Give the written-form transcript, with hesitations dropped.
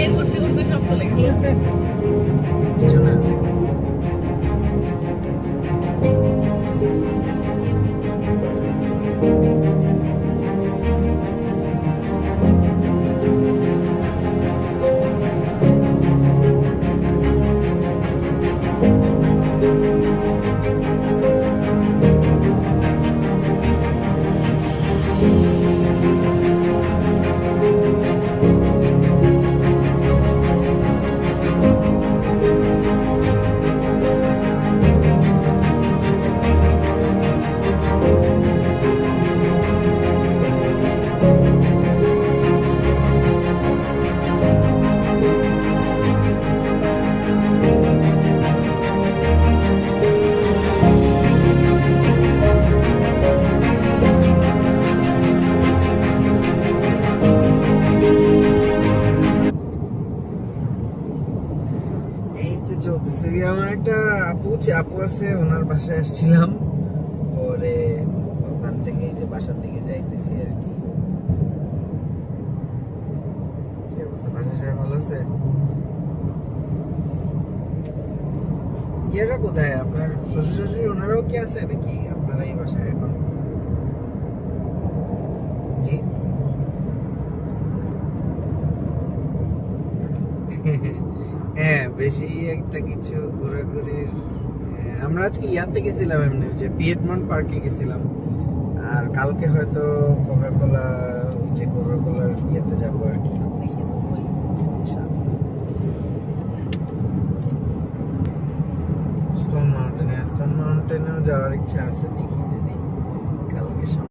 বের করতে করতে সব চলে গেল। পিছনে আছে। এই তো চলতেছে। আমার একটা আপু আছে, ওনার বাসায় আসছিলাম, পরে ওখান থেকে এই যে বাসার দিকে যাইতেছি আর কি। কি অবস্থা, বাসায় সবাই ভালো আছে? ইয়েরা কোথায়, আপনার শ্বশুর শাশুড়ি ওনারাও কি আছে নাকি আপনারা এই বাসায় এখন? জি। হ্যাঁ, বেশি একটা কিছু ঘোরাঘুরির। আমরা আজকে ইয়াতে গেছিলাম, এমনি যে পিয়েটমন্ট পার্কে গেছিলাম, আর কালকে হয়তো কোকাকোলা, ওই যে কোকাকোলার ইয়েতে যাবো আর কি। বেশি জুম হইল। স্টোন মাউন্টেনেও যাওয়ার ইচ্ছা আছে, দেখি যদি কালকে